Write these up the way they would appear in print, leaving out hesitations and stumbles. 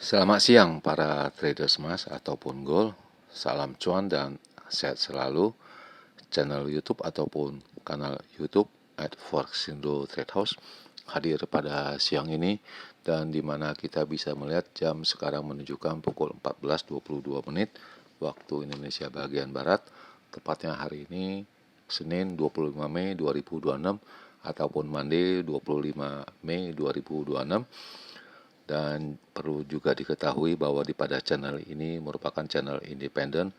Selamat siang para traders emas ataupun gold. Salam cuan dan sehat selalu. Channel YouTube ataupun kanal YouTube @forexindo Trade House hadir pada siang ini, dan di mana kita bisa melihat jam sekarang menunjukkan pukul 14.22 menit waktu Indonesia bagian barat. Tepatnya hari ini Senin 25 Mei 2026 ataupun Monday 25 Mei 2026. Dan perlu juga diketahui bahwa pada channel ini merupakan channel independen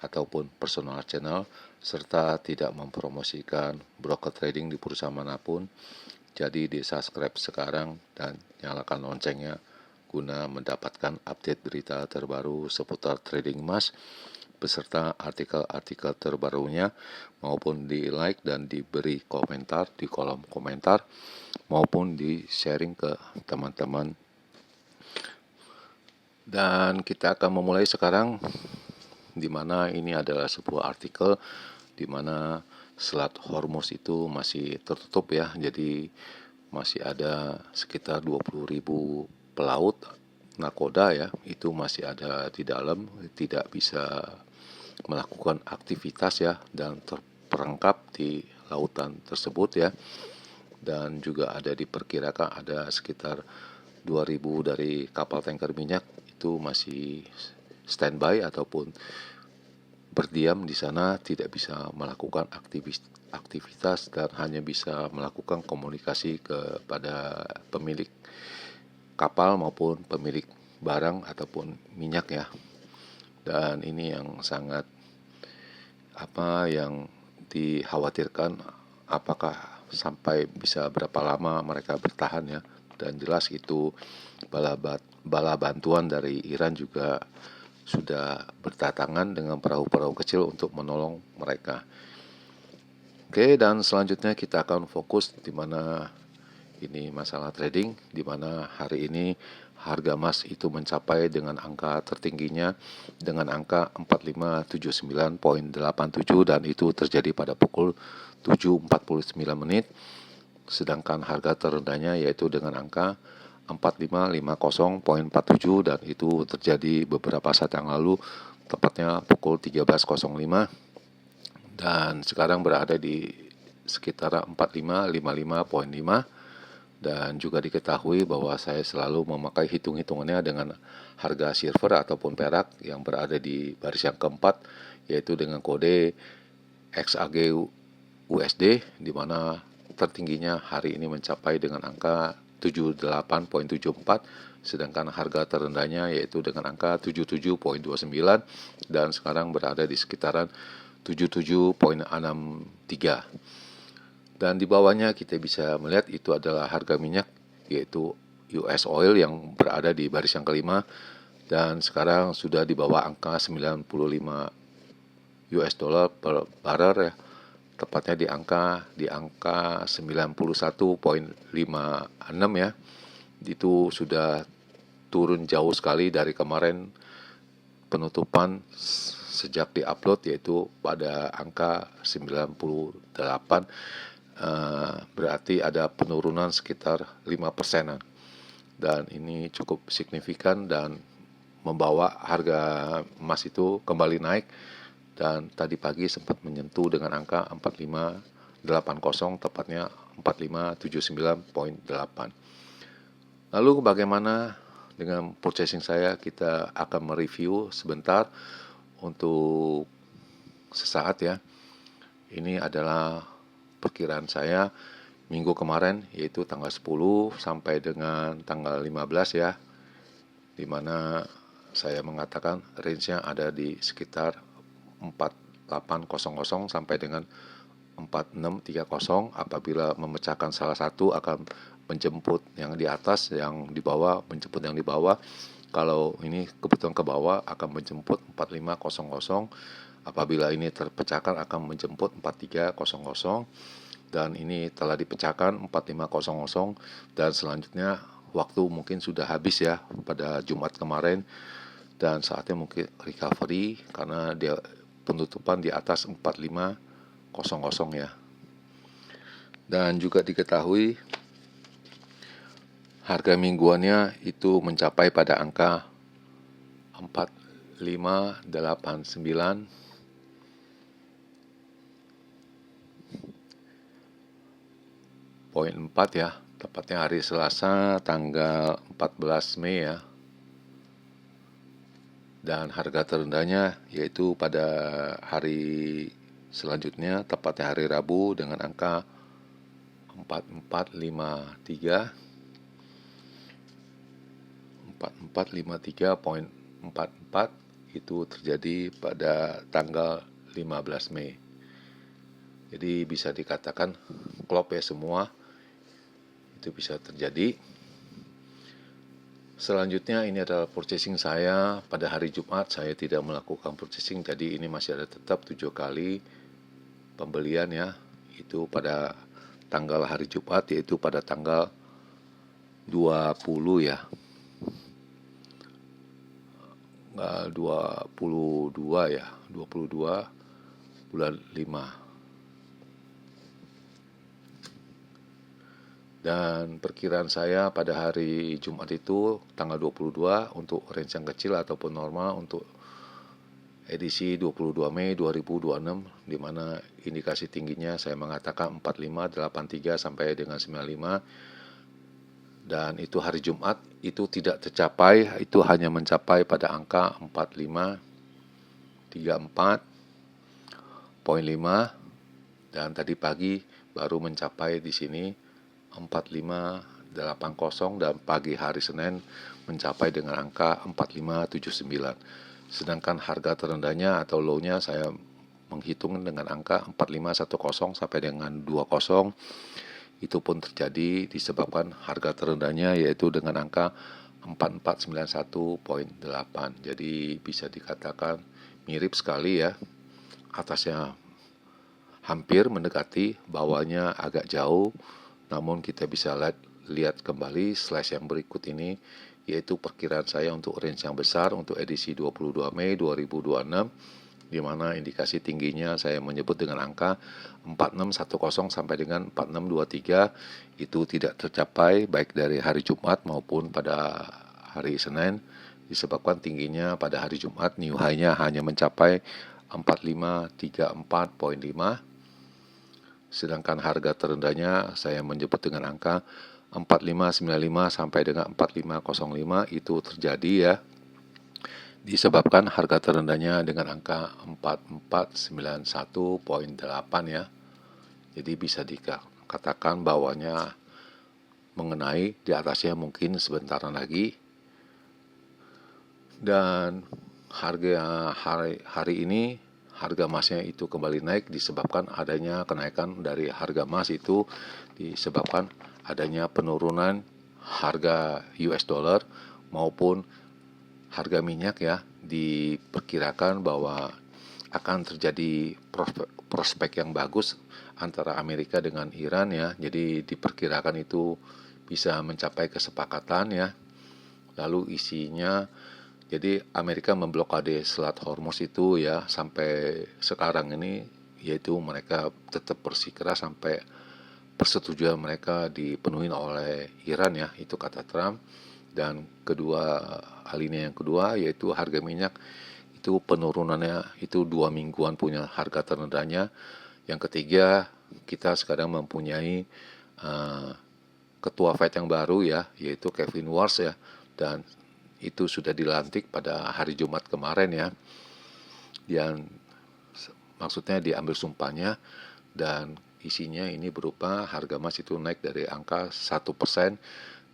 ataupun personal channel, serta tidak mempromosikan broker trading di perusahaan manapun. Jadi di subscribe sekarang dan nyalakan loncengnya guna mendapatkan update berita terbaru seputar trading emas beserta artikel-artikel terbarunya, maupun di like dan diberi komentar di kolom komentar, maupun di sharing ke teman-teman. Dan kita akan memulai sekarang, di mana ini adalah sebuah artikel di mana Selat Hormuz itu masih tertutup ya. Jadi masih ada sekitar 20.000 pelaut nakoda ya, itu masih ada di dalam, tidak bisa melakukan aktivitas ya, dan terperangkap di lautan tersebut ya. Dan juga ada diperkirakan ada sekitar 2.000 dari kapal tanker minyak itu masih standby ataupun berdiam di sana, tidak bisa melakukan aktivitas dan hanya bisa melakukan komunikasi kepada pemilik kapal maupun pemilik barang ataupun minyak ya. Dan ini yang sangat yang dikhawatirkan, apakah sampai bisa berapa lama mereka bertahan ya. Dan jelas itu bala bantuan dari Iran juga sudah berdatangan dengan perahu-perahu kecil untuk menolong mereka. Oke, dan selanjutnya kita akan fokus di mana ini masalah trading, di mana hari ini harga emas itu mencapai dengan angka tertingginya dengan angka 4579.87, dan itu terjadi pada pukul 7.49 menit. Sedangkan harga terendahnya yaitu dengan angka 4550.47, dan itu terjadi beberapa saat yang lalu, tepatnya pukul 13.05, dan sekarang berada di sekitar 4555.5. Dan juga diketahui bahwa saya selalu memakai hitung-hitungannya dengan harga silver ataupun perak yang berada di baris yang keempat, yaitu dengan kode XAG USD, di mana tertingginya hari ini mencapai dengan angka 78.74, sedangkan harga terendahnya yaitu dengan angka 77.29, dan sekarang berada di sekitaran 77.63. Dan di bawahnya kita bisa melihat itu adalah harga minyak, yaitu US oil yang berada di baris yang kelima, dan sekarang sudah di bawah angka 95 US dollar per barrel ya, tepatnya di angka 91.56 ya. Itu sudah turun jauh sekali dari kemarin penutupan sejak diupload, yaitu pada angka 98. Berarti ada penurunan sekitar 5%, dan ini cukup signifikan dan membawa harga emas itu kembali naik, dan tadi pagi sempat menyentuh dengan angka 4580, tepatnya 4579.8. Lalu bagaimana dengan purchasing saya? Kita akan mereview sebentar untuk sesaat ya. Ini adalah perkiraan saya minggu kemarin, yaitu tanggal 10 sampai dengan tanggal 15 ya, dimana saya mengatakan range-nya ada di sekitar 4800 sampai dengan 4630. Apabila memecahkan salah satu akan menjemput yang di atas, yang di bawah menjemput yang di bawah. Kalau ini kebetulan ke bawah akan menjemput 4500. Apabila ini terpecahkan akan menjemput 4300, dan ini telah dipecahkan 4500, dan selanjutnya waktu mungkin sudah habis ya pada Jumat kemarin, dan saatnya mungkin recovery karena dia penutupan di atas 4500 ya. Dan juga diketahui harga mingguannya itu mencapai pada angka 4589.4 ya, tepatnya hari Selasa tanggal 14 Mei ya. Dan harga terendahnya yaitu pada hari selanjutnya, tepatnya hari Rabu dengan angka 4453.44 itu terjadi pada tanggal 15 Mei. Jadi bisa dikatakan klop ya semua, itu bisa terjadi. Selanjutnya ini adalah purchasing saya pada hari Jumat. Saya tidak melakukan purchasing, jadi ini masih ada tetap 7 kali pembelian ya. Itu pada tanggal hari Jumat, yaitu pada tanggal 20 ya. 22 ya, 22 bulan 5. Dan perkiraan saya pada hari Jumat itu tanggal 22 untuk range yang kecil ataupun normal untuk edisi 22 Mei 2026, di mana indikasi tingginya saya mengatakan 4583 sampai dengan 95, dan itu hari Jumat itu tidak tercapai, itu hanya mencapai pada angka 4534.5, dan tadi pagi baru mencapai di sini 4580, dan pagi hari Senin mencapai dengan angka 4579. Sedangkan harga terendahnya atau low-nya saya menghitung dengan angka 4510 sampai dengan 20. Itu pun terjadi disebabkan harga terendahnya yaitu dengan angka 4491.8. Jadi bisa dikatakan mirip sekali ya. Atasnya hampir mendekati, bawahnya agak jauh. Namun kita bisa lihat kembali slash yang berikut ini, yaitu perkiraan saya untuk range yang besar untuk edisi 22 Mei 2026, di mana indikasi tingginya saya menyebut dengan angka 4610 sampai dengan 4623. Itu tidak tercapai baik dari hari Jumat maupun pada hari Senin, disebabkan tingginya pada hari Jumat new high-nya hanya mencapai 4534.5. Sedangkan harga terendahnya saya menyebut dengan angka 4595 sampai dengan 4505 itu terjadi ya, disebabkan harga terendahnya dengan angka 4491.8 ya. Jadi bisa dikatakan bawahnya mengenai, di atasnya mungkin sebentaran lagi. Dan harga hari ini harga emasnya itu kembali naik disebabkan adanya kenaikan dari harga emas, itu disebabkan adanya penurunan harga US dollar maupun harga minyak ya. Diperkirakan bahwa akan terjadi prospek yang bagus antara Amerika dengan Iran ya. Jadi diperkirakan itu bisa mencapai kesepakatan ya. Lalu isinya, jadi Amerika memblokade Selat Hormuz itu ya sampai sekarang ini, yaitu mereka tetap bersikeras sampai persetujuan mereka dipenuhi oleh Iran ya, itu kata Trump. Dan kedua, alinea yang kedua yaitu harga minyak itu penurunannya itu 2 mingguan punya harga terendahnya. Yang ketiga, kita sekarang mempunyai ketua Fed yang baru ya, yaitu Kevin Warsh ya, dan itu sudah dilantik pada hari Jumat kemarin ya. Dan maksudnya diambil sumpahnya, dan isinya ini berupa harga emas itu naik dari angka 1%,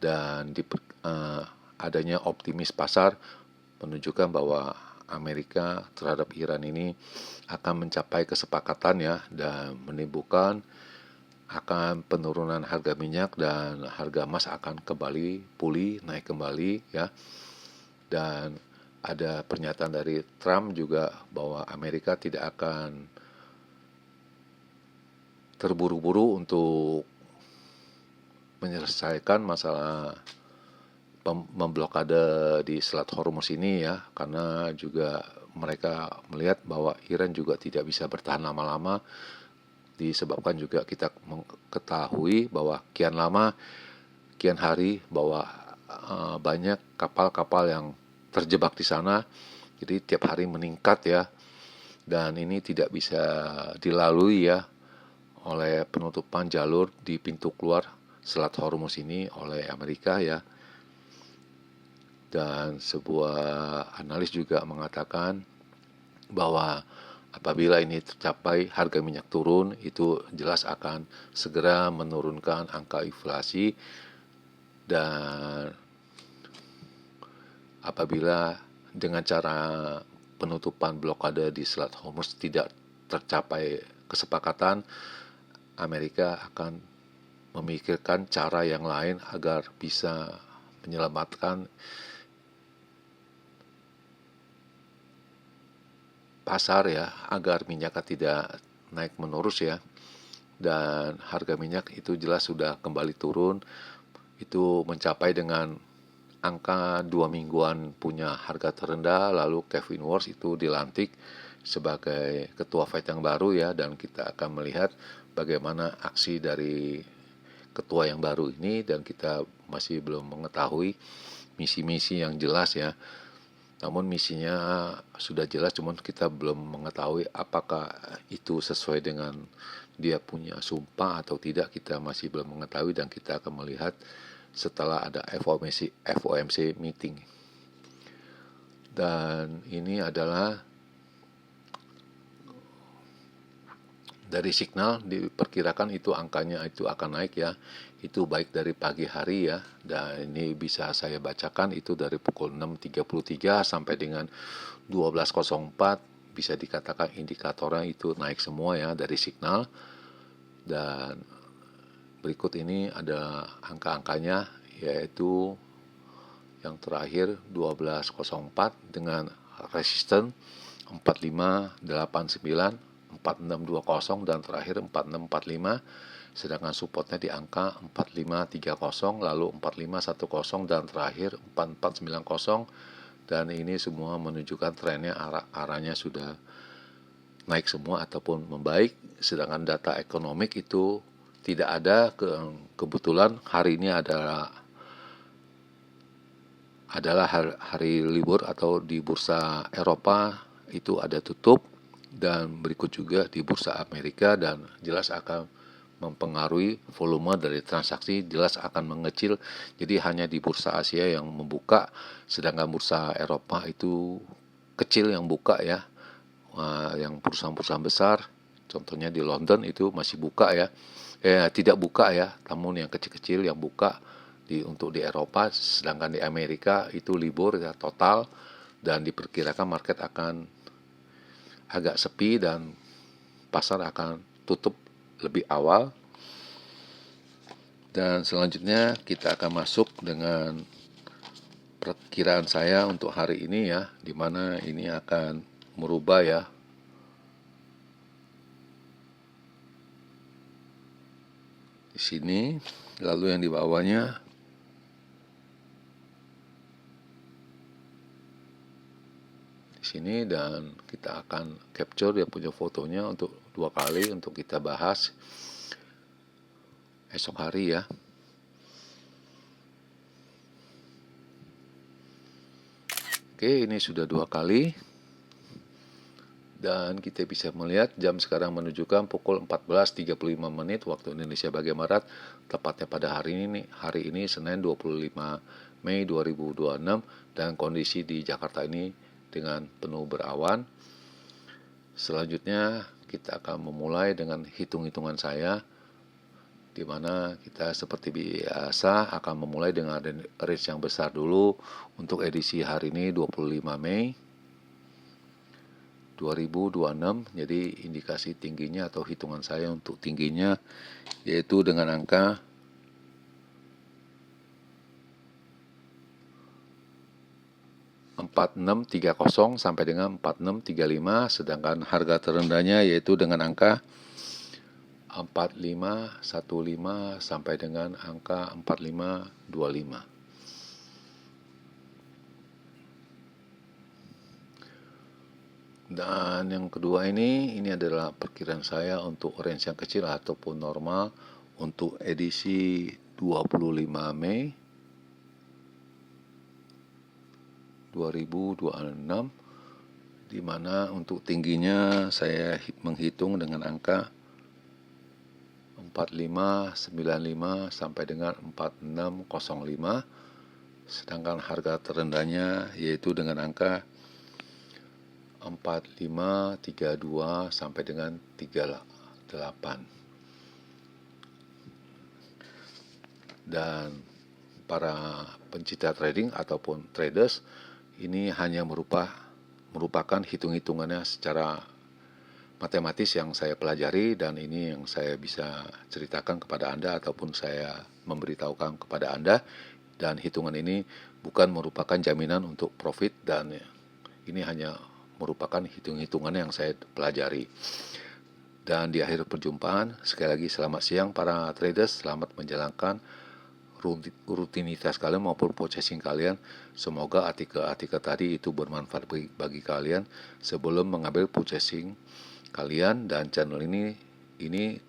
dan adanya optimis pasar menunjukkan bahwa Amerika terhadap Iran ini akan mencapai kesepakatan ya, dan menimbulkan akan penurunan harga minyak, dan harga emas akan kembali pulih, naik kembali ya. Dan ada pernyataan dari Trump juga bahwa Amerika tidak akan terburu-buru untuk menyelesaikan masalah memblokade di Selat Hormuz ini ya, karena juga mereka melihat bahwa Iran juga tidak bisa bertahan lama-lama, disebabkan juga kita mengetahui bahwa kian hari bahwa banyak kapal-kapal yang terjebak di sana. Jadi tiap hari meningkat ya, dan ini tidak bisa dilalui ya oleh penutupan jalur di pintu keluar Selat Hormuz ini oleh Amerika ya. Dan sebuah analis juga mengatakan bahwa apabila ini tercapai, harga minyak turun, itu jelas akan segera menurunkan angka inflasi. Dan apabila dengan cara penutupan blokade di Selat Hormuz tidak tercapai kesepakatan, Amerika akan memikirkan cara yang lain agar bisa menyelamatkan pasar ya, agar minyak tidak naik menerus ya. Dan harga minyak itu jelas sudah kembali turun, itu mencapai dengan angka 2 mingguan punya harga terendah. Lalu Kevin Walsh itu dilantik sebagai ketua Fed yang baru ya, dan kita akan melihat bagaimana aksi dari ketua yang baru ini, dan kita masih belum mengetahui misi-misi yang jelas ya. Namun misinya sudah jelas, cuman kita belum mengetahui apakah itu sesuai dengan dia punya sumpah atau tidak, kita masih belum mengetahui, dan kita akan melihat setelah ada FOMC meeting. Dan ini adalah dari signal, diperkirakan itu angkanya itu akan naik ya. Itu baik dari pagi hari ya, dan ini bisa saya bacakan itu dari pukul 6.33 sampai dengan 12.04, bisa dikatakan indikatornya itu naik semua ya dari signal. Dan berikut ini ada angka-angkanya, yaitu yang terakhir 12.04 dengan resisten 4589, 4620, dan terakhir 4645. Sedangkan supportnya di angka 4530, lalu 4510, dan terakhir 4490. Dan ini semua menunjukkan trennya arahnya sudah naik semua ataupun membaik. Sedangkan data ekonomik itu tidak ada. Kebetulan hari ini adalah hari libur, atau di bursa Eropa itu ada tutup, dan berikut juga di bursa Amerika, dan jelas akan mempengaruhi volume dari transaksi, jelas akan mengecil. Jadi hanya di bursa Asia yang membuka, sedangkan bursa Eropa itu kecil yang buka ya. Yang perusahaan-perusahaan besar, contohnya di London itu masih buka ya, tidak buka ya, namun yang kecil-kecil yang buka untuk di Eropa. Sedangkan di Amerika itu libur ya total, dan diperkirakan market akan agak sepi dan pasar akan tutup lebih awal. Dan selanjutnya kita akan masuk dengan perkiraan saya untuk hari ini ya, dimana ini akan merubah ya. Di sini, lalu yang di bawahnya di sini, dan kita akan capture dia punya fotonya untuk 2 kali untuk kita bahas esok hari ya. Oke, ini sudah 2 kali. Dan kita bisa melihat jam sekarang menunjukkan pukul 14.35 waktu Indonesia bagian Barat, tepatnya pada hari ini Senin 25 Mei 2026, dan kondisi di Jakarta ini dengan penuh berawan. Selanjutnya kita akan memulai dengan hitung-hitungan saya, di mana kita seperti biasa akan memulai dengan range yang besar dulu untuk edisi hari ini 25 Mei 2026. Jadi indikasi tingginya atau hitungan saya untuk tingginya yaitu dengan angka 4630 sampai dengan 4635, sedangkan harga terendahnya yaitu dengan angka 4515 sampai dengan angka 4525. Dan yang kedua ini adalah perkiraan saya untuk range yang kecil ataupun normal untuk edisi 25 Mei 2026, di mana untuk tingginya saya menghitung dengan angka 4595 sampai dengan 4605, sedangkan harga terendahnya yaitu dengan angka 4532 sampai dengan 38. Dan para pencinta trading ataupun traders, ini hanya merupakan hitung-hitungannya secara matematis yang saya pelajari, dan ini yang saya bisa ceritakan kepada Anda ataupun saya memberitahukan kepada Anda. Dan hitungan ini bukan merupakan jaminan untuk profit, dan ini hanya merupakan hitung-hitungan yang saya pelajari. Dan di akhir perjumpaan, sekali lagi selamat siang para traders, selamat menjalankan rutinitas kalian maupun processing kalian. Semoga artikel-artikel tadi itu bermanfaat bagi kalian sebelum mengambil processing kalian. Dan channel ini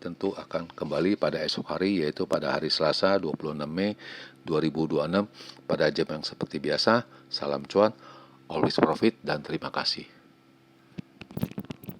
tentu akan kembali pada esok hari, yaitu pada hari Selasa 26 Mei 2026 pada jam yang seperti biasa. Salam cuan, always profit, dan terima kasih.